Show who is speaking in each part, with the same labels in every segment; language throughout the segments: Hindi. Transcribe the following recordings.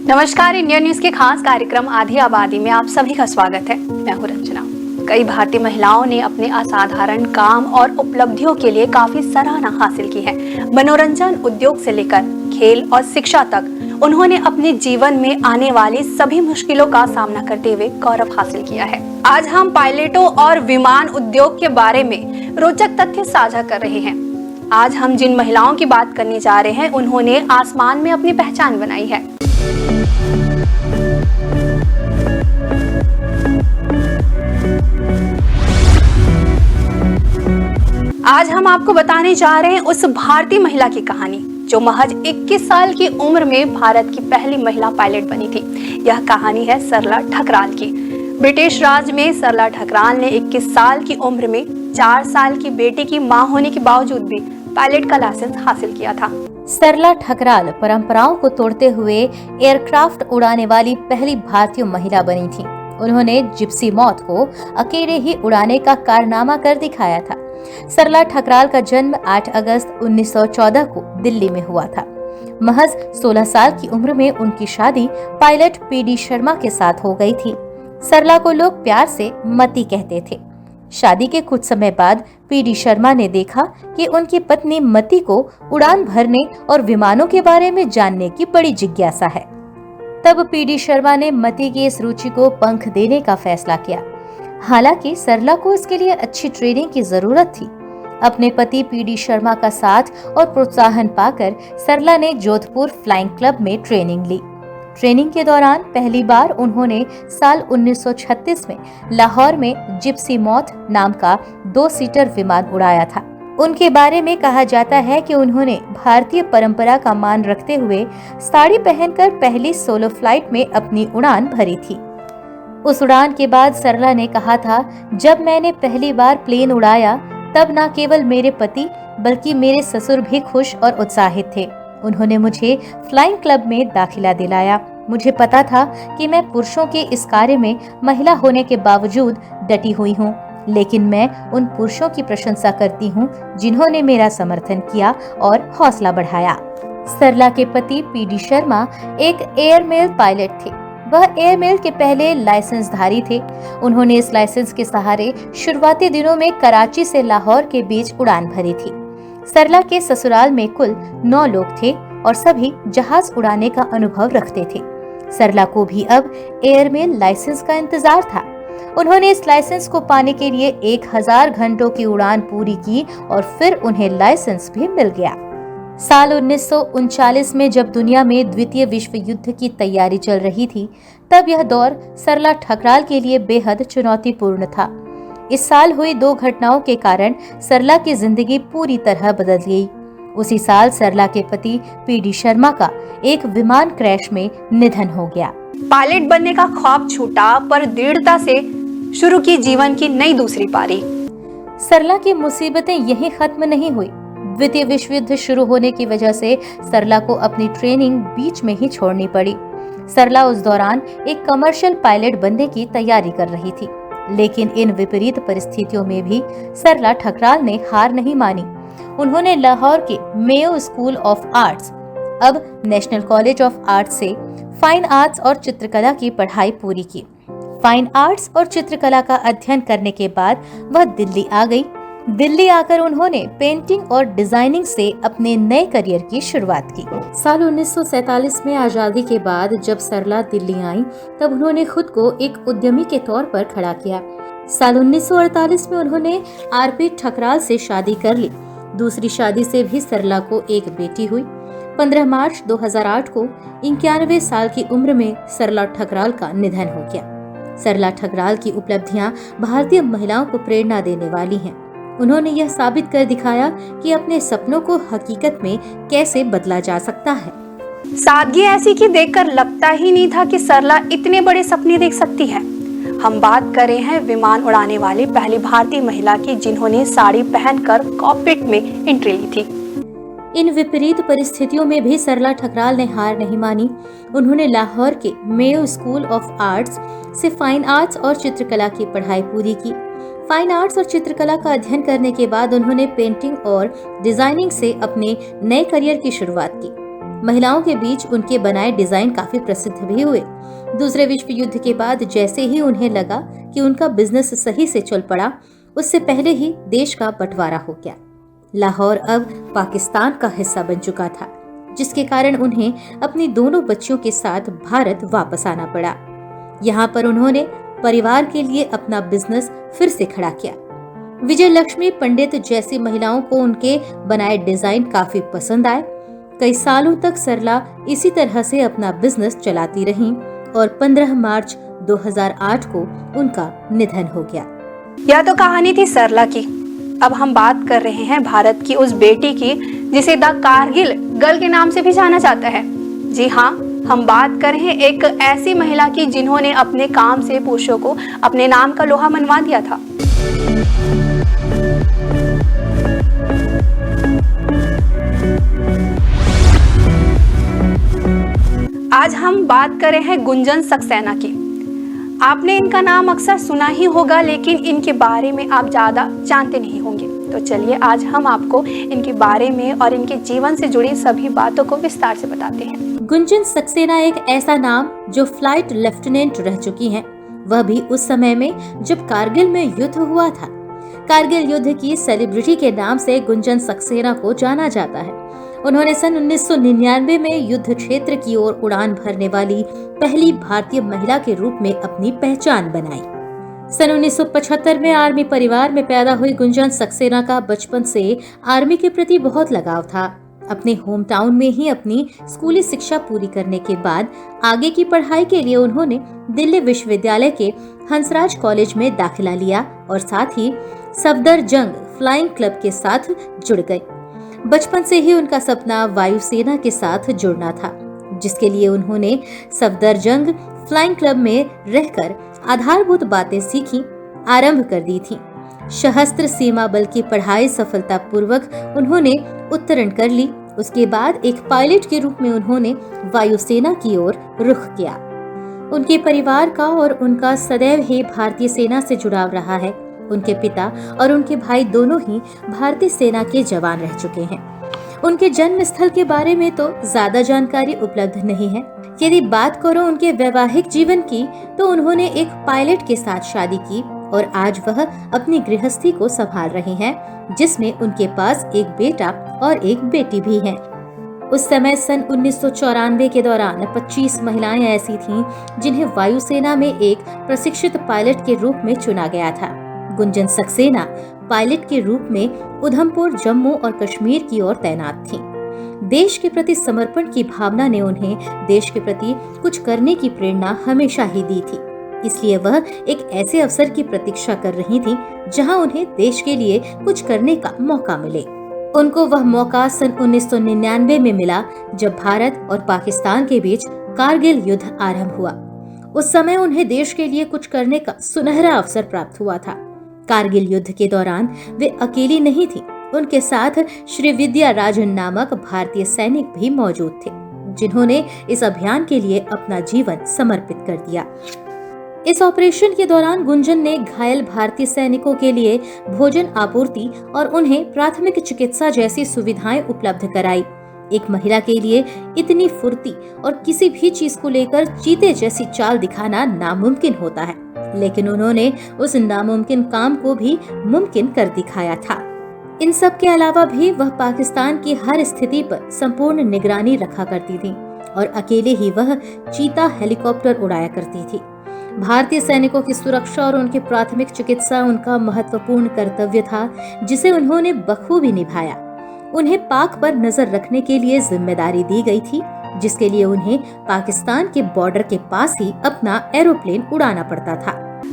Speaker 1: नमस्कार, इंडिया न्यूज के खास कार्यक्रम आधी आबादी में आप सभी का स्वागत है। मैं हूं रंजना। कई भारतीय महिलाओं ने अपने असाधारण काम और उपलब्धियों के लिए काफी सराहना हासिल की है। मनोरंजन उद्योग से लेकर खेल और शिक्षा तक उन्होंने अपने जीवन में आने वाली सभी मुश्किलों का सामना करते हुए गौरव हासिल किया है। आज हम पायलटों और विमान उद्योग के बारे में रोचक तथ्य साझा कर रहे हैं। आज हम जिन महिलाओं की बात करने जा रहे हैं, उन्होंने आसमान में अपनी पहचान बनाई है। आज हम आपको बताने जा रहे हैं उस भारतीय महिला की कहानी जो महज 21 साल की उम्र में भारत की पहली महिला पायलट बनी थी। यह कहानी है सरला ठकराल की। ब्रिटिश राज में सरला ठकराल ने 21 साल की उम्र में 4 साल की बेटी की मां होने के बावजूद भी पायलट का लाइसेंस हासिल किया था।
Speaker 2: सरला ठकराल परंपराओं को तोड़ते हुए एयरक्राफ्ट उड़ाने वाली पहली भारतीय महिला बनी थी। उन्होंने जिप्सी मौत को अकेले ही उड़ाने का कारनामा कर दिखाया था। सरला ठकराल का जन्म 8 अगस्त 1914 को दिल्ली में हुआ था। महज 16 साल की उम्र में उनकी शादी पायलट पीडी शर्मा के साथ हो गई थी। सरला को लोग प्यार से मती कहते थे। शादी के कुछ समय बाद पीडी शर्मा ने देखा कि उनकी पत्नी मती को उड़ान भरने और विमानों के बारे में जानने की बड़ी जिज्ञासा है। तब पीडी शर्मा ने मती की इस रुचि को पंख देने का फैसला किया। हालांकि सरला को इसके लिए अच्छी ट्रेनिंग की जरूरत थी। अपने पति पीडी शर्मा का साथ और प्रोत्साहन पाकर सरला ने जोधपुर फ्लाइंग क्लब में ट्रेनिंग ली। ट्रेनिंग के दौरान पहली बार उन्होंने साल 1936 में लाहौर में जिप्सी मौत नाम का 2 सीटर विमान उड़ाया था। उनके बारे में कहा जाता है कि उन्होंने भारतीय परंपरा का मान रखते हुए साड़ी पहनकर पहली सोलो फ्लाइट में अपनी उड़ान भरी थी। उस उड़ान के बाद सरला ने कहा था, जब मैंने पहली बार प्लेन उड़ाया तब न केवल मेरे पति बल्कि मेरे ससुर भी खुश और उत्साहित थे। उन्होंने मुझे फ्लाइंग क्लब में दाखिला दिलाया। मुझे पता था कि मैं पुरुषों के इस कार्य में महिला होने के बावजूद डटी हुई हूँ, लेकिन मैं उन पुरुषों की प्रशंसा करती हूँ जिन्होंने मेरा समर्थन किया और हौसला बढ़ाया। सरला के पति पीडी शर्मा एक एयरमेल पायलट थे। वह एयरमेल के पहले लाइसेंसधारी थे। उन्होंने इस लाइसेंस के सहारे शुरुआती दिनों में कराची से लाहौर के बीच उड़ान भरी थी। सरला के ससुराल में कुल 9 लोग थे और सभी जहाज उड़ाने का अनुभव रखते थे। सरला को भी अब एयरमेल लाइसेंस का इंतजार था। उन्होंने इस लाइसेंस को पाने के लिए 1000 घंटों की उड़ान पूरी की और फिर उन्हें लाइसेंस भी मिल गया। साल 1939 में जब दुनिया में द्वितीय विश्व युद्ध की तैयारी चल रही थी, तब यह दौर सरला ठकराल के लिए बेहद चुनौतीपूर्ण था। इस साल हुई 2 घटनाओं के कारण सरला की जिंदगी पूरी तरह बदल गई। उसी साल सरला के पति पीडी शर्मा का एक विमान क्रैश में निधन हो गया।
Speaker 1: पायलट बनने का ख्वाब छूटा, पर दृढ़ता से शुरू की जीवन की नई दूसरी पारी।
Speaker 2: सरला की मुसीबतें यहीं खत्म नहीं हुई। द्वितीय विश्व युद्ध शुरू होने की वजह से सरला को अपनी ट्रेनिंग बीच में ही छोड़नी पड़ी। सरला उस दौरान एक कमर्शियल पायलट बनने की तैयारी कर रही थी, लेकिन इन विपरीत परिस्थितियों में भी सरला ठकराल ने हार नहीं मानी। उन्होंने लाहौर के मेयो स्कूल ऑफ आर्ट्स, अब नेशनल कॉलेज ऑफ आर्ट्स से फाइन आर्ट्स और चित्रकला की पढ़ाई पूरी की। फाइन आर्ट्स और चित्रकला का अध्ययन करने के बाद वह दिल्ली आ गई। दिल्ली आकर उन्होंने पेंटिंग और डिजाइनिंग से अपने नए करियर की शुरुआत की। साल 1947 में आजादी के बाद जब सरला दिल्ली आई, तब उन्होंने खुद को एक उद्यमी के तौर पर खड़ा किया। साल 1948 में उन्होंने आरपी ठकराल से शादी कर ली। दूसरी शादी से भी सरला को एक बेटी हुई। 15 मार्च 2008 को 91 साल की उम्र में सरला ठकराल का निधन हो गया। सरला ठकराल की उपलब्धियां भारतीय महिलाओं को प्रेरणा देने वाली हैं। उन्होंने यह साबित कर दिखाया कि अपने सपनों को हकीकत में कैसे बदला जा सकता है।
Speaker 1: सादगी ऐसी कि देखकर लगता ही नहीं था कि सरला इतने बड़े सपने देख सकती है। हम बात कर रहे हैं विमान उड़ाने वाली पहली भारतीय महिला की, जिन्होंने साड़ी पहनकर कॉकपिट में एंट्री ली थी।
Speaker 2: इन विपरीत परिस्थितियों में भी सरला ठकराल ने हार नहीं मानी। उन्होंने लाहौर के मेयो स्कूल ऑफ आर्ट्स से फाइन आर्ट्स और चित्रकला की पढ़ाई पूरी की। फाइन आर्ट्स और चित्रकला का अध्ययन करने के बाद उन्होंने पेंटिंग और डिजाइनिंग से अपने नए करियर की शुरुआत की। महिलाओं के बीच उनके बनाए डिजाइन काफी प्रसिद्ध भी हुए। दूसरे विश्व युद्ध के बाद जैसे ही उन्हें लगा कि उनका बिजनेस सही से चल पड़ा, उससे पहले ही देश का बंटवारा हो गया। लाहौर अब पाकिस्तान का हिस्सा बन चुका था, जिसके कारण उन्हें अपनी दोनों बच्चियों के साथ भारत वापस आना पड़ा। यहाँ पर उन्होंने परिवार के लिए अपना बिजनेस फिर से खड़ा किया। विजय लक्ष्मी पंडित जैसी महिलाओं को उनके बनाए डिजाइन काफी पसंद आए। कई सालों तक सरला इसी तरह से अपना बिजनेस चलाती रहीं और 15 मार्च 2008 को उनका निधन हो गया।
Speaker 1: यह तो कहानी थी सरला की। अब हम बात कर रहे हैं भारत की उस बेटी की जिसे द कारगिल गर्ल के नाम से भी जाना जाता है। जी हाँ, हम बात कर रहे हैं एक ऐसी महिला की जिन्होंने अपने काम से पुरुषों को अपने नाम का लोहा मनवा दिया था। आज हम बात कर रहे हैं गुंजन सक्सेना की। आपने इनका नाम अक्सर सुना ही होगा, लेकिन इनके बारे में आप ज़्यादा जानते नहीं होंगे। तो चलिए आज हम आपको इनके बारे में और इनके जीवन से जुड़ी सभी बातों को विस्तार से बताते हैं।
Speaker 2: गुंजन सक्सेना एक ऐसा नाम जो फ्लाइट लेफ्टिनेंट रह चुकी हैं, वह भी उस समय में जब कारगिल में युद्ध हुआ था। कारगिल युद्ध की सेलिब्रिटी के नाम से गुंजन सक्सेना को जाना जाता है। उन्होंने सन 1999 में युद्ध क्षेत्र की ओर उड़ान भरने वाली पहली भारतीय महिला के रूप में अपनी पहचान बनाई। सन 1975 में आर्मी परिवार में पैदा हुई गुंजन सक्सेना का बचपन से आर्मी के प्रति बहुत लगाव था। अपने होम टाउन में ही अपनी स्कूली शिक्षा पूरी करने के बाद आगे की पढ़ाई के लिए उन्होंने दिल्ली विश्वविद्यालय के हंसराज कॉलेज में दाखिला लिया और साथ ही सफदरजंग फ्लाइंग क्लब के साथ जुड़ गए। बचपन से ही उनका सपना वायुसेना के साथ जुड़ना था, जिसके लिए उन्होंने सफदरजंग फ्लाइंग क्लब में रहकर आधारभूत बातें सीखी आरंभ कर दी थी। सशस्त्र सीमा बल की पढ़ाई सफलतापूर्वक उन्होंने उत्तीर्ण कर ली। उसके बाद एक पायलट के रूप में उन्होंने वायुसेना की ओर रुख किया। उनके परिवार का और उनका सदैव ही भारतीय सेना से जुड़ाव रहा है। उनके पिता और उनके भाई दोनों ही भारतीय सेना के जवान रह चुके हैं। उनके जन्म स्थल के बारे में तो ज्यादा जानकारी उपलब्ध नहीं है। यदि बात करो उनके वैवाहिक जीवन की, तो उन्होंने एक पायलट के साथ शादी की और आज वह अपनी गृहस्थी को संभाल रहे हैं, जिसमें उनके पास एक बेटा और एक बेटी भी है। उस समय सन 1994 के दौरान 25 महिलाएं ऐसी थीं जिन्हें वायुसेना में एक प्रशिक्षित पायलट के रूप में चुना गया था। गुंजन सक्सेना पायलट के रूप में उधमपुर, जम्मू और कश्मीर की ओर तैनात थीं। देश के प्रति समर्पण की भावना ने उन्हें देश के प्रति कुछ करने की प्रेरणा हमेशा ही दी थी। इसलिए वह एक ऐसे अवसर की प्रतीक्षा कर रही थीं, जहां उन्हें देश के लिए कुछ करने का मौका मिले। उनको वह मौका सन 1999 में मिला, जब भारत और पाकिस्तान के बीच कारगिल युद्ध आरंभ हुआ। उस समय उन्हें देश के लिए कुछ करने का सुनहरा अवसर प्राप्त हुआ था। कारगिल युद्ध के दौरान वे अकेली नहीं थी, उनके साथ श्री विद्या राजन नामक भारतीय सैनिक भी मौजूद थे, जिन्होंने इस अभियान के लिए अपना जीवन समर्पित कर दिया। इस ऑपरेशन के दौरान गुंजन ने घायल भारतीय सैनिकों के लिए भोजन आपूर्ति और उन्हें प्राथमिक चिकित्सा जैसी सुविधाएं उपलब्ध कराई। एक महिला के लिए इतनी फुर्ती और किसी भी चीज को लेकर चीते जैसी चाल दिखाना नामुमकिन होता है, लेकिन उन्होंने उस नामुमकिन काम को भी मुमकिन कर दिखाया था। इन सब के अलावा भी वह पाकिस्तान की हर स्थिति पर संपूर्ण निगरानी रखा करती थी और अकेले ही वह चीता हेलीकॉप्टर उड़ाया करती थी। भारतीय सैनिकों की सुरक्षा और उनकी प्राथमिक चिकित्सा उनका महत्वपूर्ण कर्तव्य था, जिसे उन्होंने बखूबी निभाया। उन्हें पाक पर नजर रखने के लिए जिम्मेदारी दी गई थी, जिसके लिए उन्हें पाकिस्तान के बॉर्डर के पास ही अपना एरोप्लेन उड़ाना पड़ता था।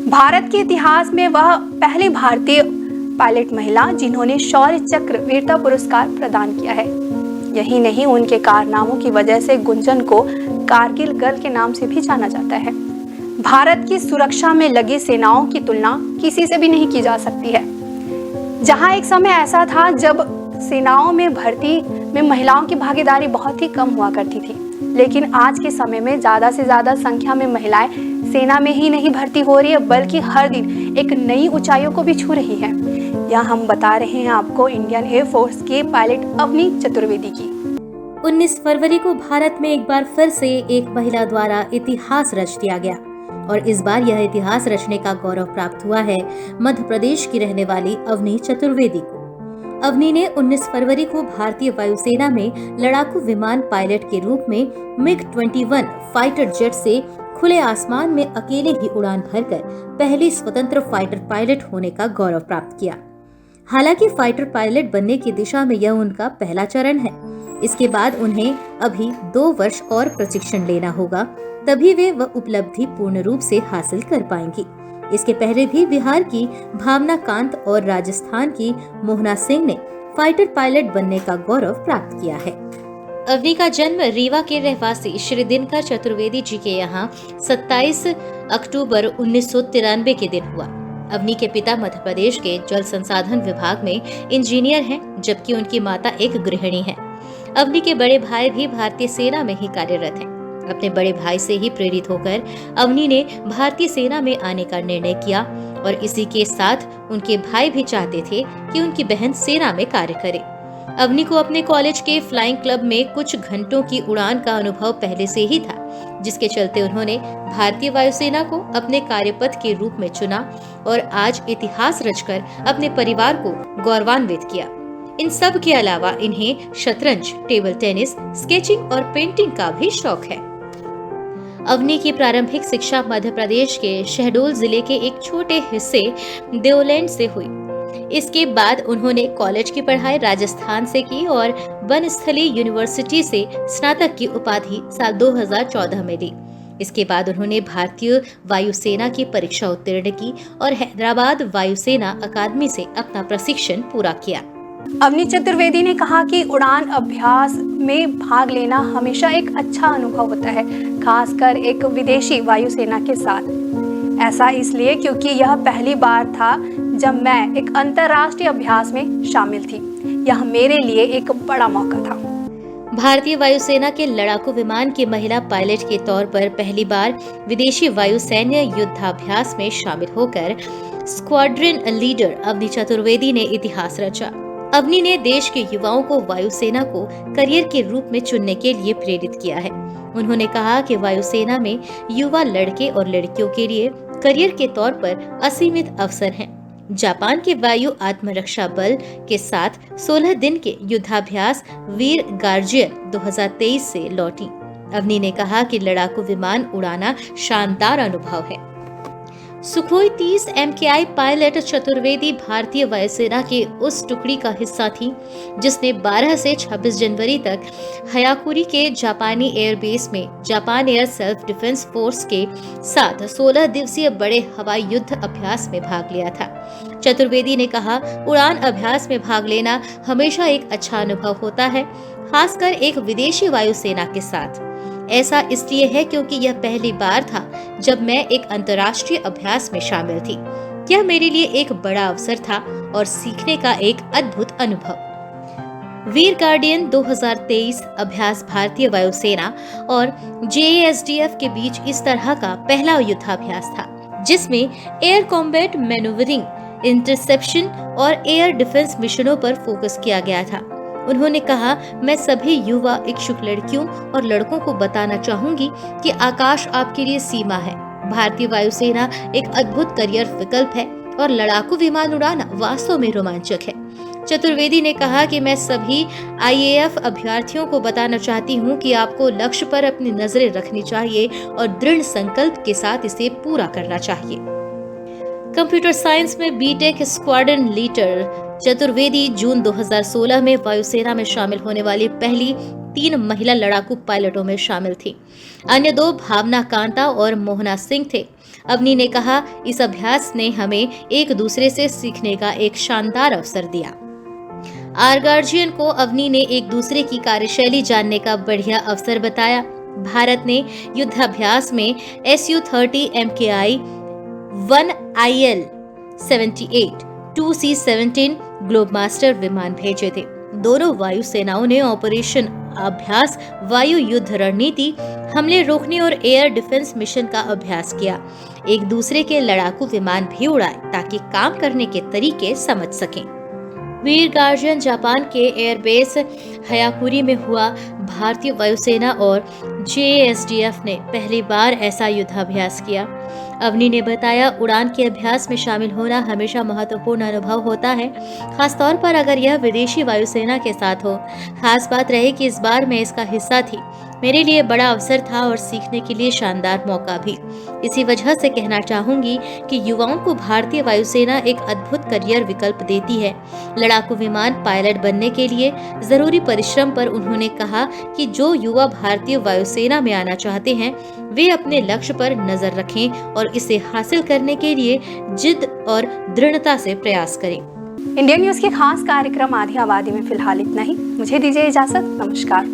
Speaker 1: भारत के इतिहास में वह पहली भारतीय पायलट महिला जिन्होंने शौर्य चक्र वीरता पुरस्कार प्रदान किया है। यही नहीं, उनके कारनामों की वजह से गुंजन को कारगिल गर्ल के नाम से भी जाना जाता है। भारत की सुरक्षा में लगी सेनाओं की तुलना किसी से भी नहीं की जा सकती है। जहां एक समय ऐसा था जब सेनाओं में भर्ती में महिलाओं की भागीदारी बहुत ही कम हुआ करती थी, लेकिन आज के समय में ज़्यादा से ज़्यादा संख्या में महिलाएं सेना में ही नहीं भर्ती हो रही है, बल्कि हर दिन एक नई ऊंचाइयों को भी छू रही है। यह हम बता रहे हैं आपको इंडियन एयरफोर्स के पायलट अवनी चतुर्वेदी की।
Speaker 2: 19 फरवरी को भारत में एक बार फिर से एक महिला द्वारा इतिहास रच दिया गया और इस बार यह इतिहास रचने का गौरव प्राप्त हुआ है मध्य प्रदेश की रहने वाली अवनी चतुर्वेदी को। अवनी ने 19 फरवरी को भारतीय वायुसेना में लड़ाकू विमान पायलट के रूप में MiG-21 फाइटर जेट से खुले आसमान में अकेले ही उड़ान भरकर पहली स्वतंत्र फाइटर पायलट होने का गौरव प्राप्त किया। हालांकि फाइटर पायलट बनने की दिशा में यह उनका पहला चरण है। इसके बाद उन्हें अभी 2 वर्ष और प्रशिक्षण लेना होगा, तभी वे वह उपलब्धि पूर्ण रूप से हासिल कर पाएंगी। इसके पहले भी बिहार की भावना कांत और राजस्थान की मोहना सिंह ने फाइटर पायलट बनने का गौरव प्राप्त किया है। अवनी का जन्म रीवा के रहवासी श्री दिनकर चतुर्वेदी जी के यहाँ 27 अक्टूबर 1993 के दिन हुआ। अवनी के पिता मध्य प्रदेश के जल संसाधन विभाग में इंजीनियर हैं, जबकि उनकी माता एक गृहिणी है। अवनी के बड़े भाई भी भारतीय सेना में ही कार्यरत हैं। अपने बड़े भाई से ही प्रेरित होकर अवनी ने भारतीय सेना में आने का निर्णय किया और इसी के साथ उनके भाई भी चाहते थे कि उनकी बहन सेना में कार्य करे। अवनी को अपने कॉलेज के फ्लाइंग क्लब में कुछ घंटों की उड़ान का अनुभव पहले से ही था, जिसके चलते उन्होंने भारतीय वायुसेना को अपने कार्यपथ के रूप में चुना और आज इतिहास रचकर अपने परिवार को गौरवान्वित किया। इन सब के अलावा इन्हें शतरंज, टेबल टेनिस, स्केचिंग और पेंटिंग का भी शौक है। अवनी की प्रारंभिक शिक्षा मध्य प्रदेश के शहडोल जिले के एक छोटे हिस्से देवलैंड से हुई। इसके बाद उन्होंने कॉलेज की पढ़ाई राजस्थान से की और बनस्थली यूनिवर्सिटी से स्नातक की उपाधि साल 2014 में ली। इसके बाद उन्होंने भारतीय वायुसेना की परीक्षा उत्तीर्ण की और हैदराबाद वायुसेना अकादमी से अपना प्रशिक्षण पूरा किया।
Speaker 1: अवनी चतुर्वेदी ने कहा कि उड़ान अभ्यास में भाग लेना हमेशा एक अच्छा अनुभव होता है, खासकर एक विदेशी वायुसेना के साथ। ऐसा इसलिए क्योंकि यह पहली बार था जब मैं एक अंतर्राष्ट्रीय अभ्यास में शामिल थी। यह मेरे लिए एक बड़ा मौका था।
Speaker 2: भारतीय वायुसेना के लड़ाकू विमान की महिला पायलट के तौर पर पहली बार विदेशी वायुसैन्य युद्धाभ्यास में शामिल होकर स्क्वाड्रन लीडर अवनी चतुर्वेदी ने इतिहास रचा। अवनी ने देश के युवाओं को वायुसेना को करियर के रूप में चुनने के लिए प्रेरित किया है। उन्होंने कहा कि वायुसेना में युवा लड़के और लड़कियों के लिए करियर के तौर पर असीमित अवसर हैं। जापान के वायु आत्मरक्षा बल के साथ 16 दिन के युद्धाभ्यास वीर गार्जियन 2023 से लौटी। अवनी ने कहा कि लड़ाकू विमान उड़ाना शानदार अनुभव है। सुखोई 30 MKI पायलट चतुर्वेदी भारतीय वायुसेना की उस टुकड़ी का हिस्सा थी जिसने 12 से 26 जनवरी तक हयाकुरी के जापानी एयरबेस में Japan air self defence force के साथ 16 दिवसीय बड़े हवाई युद्ध अभ्यास में भाग लिया था। चतुर्वेदी ने कहा, उड़ान अभ्यास में भाग लेना हमेशा एक अच्छा अनुभव होता है, खासकर एक विदेशी वायुसेना के साथ। ऐसा इसलिए है क्योंकि यह पहली बार था जब मैं एक अंतर्राष्ट्रीय अभ्यास में शामिल थी। यह मेरे लिए एक बड़ा अवसर था और सीखने का एक अद्भुत अनुभव। वीर गार्डियन 2023 अभ्यास भारतीय वायुसेना और JASDF के बीच इस तरह का पहला युद्धाभ्यास था, जिसमें एयर कॉम्बैट मैन्यूवरिंग, इंटरसेप्शन और एयर डिफेंस मिशनों पर फोकस किया गया था। उन्होंने कहा, मैं सभी युवा इच्छुक लड़कियों और लड़कों को बताना चाहूंगी कि आकाश आपके लिए सीमा है। भारतीय वायुसेना एक अद्भुत करियर विकल्प है और लड़ाकू विमान उड़ाना वास्तव में रोमांचक है। चतुर्वेदी ने कहा कि मैं सभी IAF अभ्यर्थियों को बताना चाहती हूं कि आपको लक्ष्य पर अपनी नजरें रखनी चाहिए और दृढ़ संकल्प के साथ इसे पूरा करना चाहिए। कंप्यूटर साइंस में बीटेक स्क्वाड्रन लीडर चतुर्वेदी जून 2016 में वायुसेना में शामिल होने वाली पहली 3 महिला लड़ाकू पायलटों में शामिल थी। अन्य 2 भावना कांता और मोहना सिंह थे। अवनी ने कहा, इस अभ्यास ने हमें एक दूसरे से सीखने का एक शानदार अवसर दिया। आर गार्जियन को अवनी ने एक दूसरे की कार्यशैली जानने का बढ़िया अवसर बताया। भारत ने युद्धाभ्यास में Su-30 MKI 1IL 78 2C-17 Globemaster विमान भेजे थे। दोनों वायुसेनाओं ने ऑपरेशन अभ्यास, वायु युद्ध रणनीति, हमले रोकने और एयर डिफेंस मिशन का अभ्यास किया। एक दूसरे के लड़ाकू विमान भी उड़ाए ताकि काम करने के तरीके समझ सकें। वीर गार्जियन जापान के एयरबेस हयाकुरी में हुआ। भारतीय वायुसेना और JASDF ने पहली बार ऐसा युद्धाभ्यास किया। अवनी ने बताया, उड़ान के अभ्यास में शामिल होना हमेशा महत्वपूर्ण अनुभव होता है, खासतौर पर अगर यह विदेशी वायुसेना के साथ हो। खास बात रही कि इस बार मैं इसका हिस्सा थी। मेरे लिए बड़ा अवसर था और सीखने के लिए शानदार मौका भी। इसी वजह से कहना चाहूंगी कि युवाओं को भारतीय वायुसेना एक अद्भुत करियर विकल्प देती है। लड़ाकू विमान पायलट बनने के लिए जरूरी परिश्रम पर उन्होंने कहा कि जो युवा भारतीय वायुसेना में आना चाहते हैं वे अपने लक्ष्य पर नजर रखें और इसे हासिल करने के लिए जिद और दृढ़ता से प्रयास करें।
Speaker 1: इंडियन न्यूज के खास कार्यक्रम आधी आबादी में फिलहाल इतना ही। मुझे दीजिए इजाजत। नमस्कार।